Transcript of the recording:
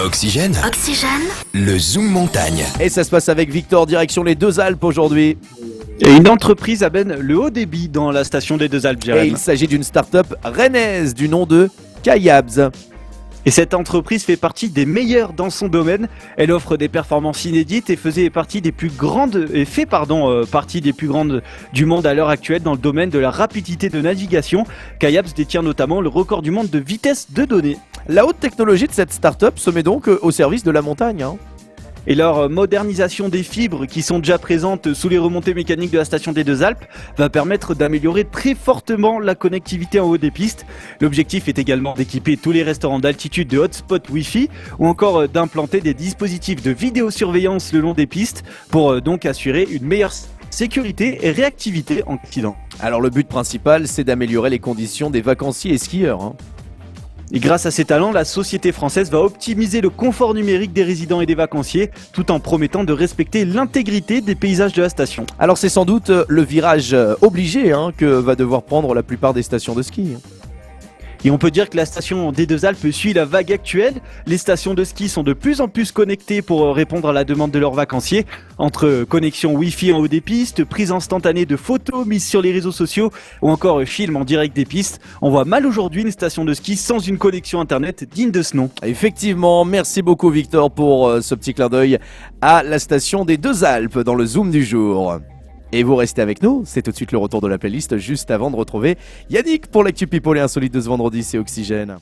Oxygène, Oxygène. le Zoom montagne. Et ça se passe avec Victor, direction les Deux Alpes aujourd'hui. Et une entreprise amène le haut débit dans la station des Deux Alpes, Et Jérém. il s'agit d'une start-up rennaise du nom de Kayabs. Et cette entreprise fait partie des meilleures dans son domaine. Elle offre des performances inédites et fait partie des plus grandes du monde à l'heure actuelle dans le domaine de la rapidité de navigation. Kayabs détient notamment le record du monde de vitesse de données. La haute technologie de cette start-up se met donc au service de la montagne. Et leur modernisation des fibres qui sont déjà présentes sous les remontées mécaniques de la station des Deux Alpes va permettre d'améliorer très fortement la connectivité en haut des pistes. L'objectif est également d'équiper tous les restaurants d'altitude de hotspots Wi-Fi ou encore d'implanter des dispositifs de vidéosurveillance le long des pistes pour donc assurer une meilleure sécurité et réactivité en accident. Alors le but principal, c'est d'améliorer les conditions des vacanciers et skieurs. Et grâce à ces talents, la société française va optimiser le confort numérique des résidents et des vacanciers, tout en promettant de respecter l'intégrité des paysages de la station. Alors c'est sans doute le virage obligé que va devoir prendre la plupart des stations de ski. Et on peut dire que la station des Deux Alpes suit la vague actuelle. Les stations de ski sont de plus en plus connectées pour répondre à la demande de leurs vacanciers. Entre connexion Wi-Fi en haut des pistes, prise instantanée de photos mises sur les réseaux sociaux ou encore film en direct des pistes, on voit mal aujourd'hui une station de ski sans une connexion internet digne de ce nom. Effectivement, merci beaucoup Victor pour ce petit clin d'œil à la station des Deux Alpes dans le Zoom du jour. Et vous restez avec nous, c'est tout de suite le retour de la playlist juste avant de retrouver Yannick pour l'actu people et insolite de ce vendredi, c'est Oxygène.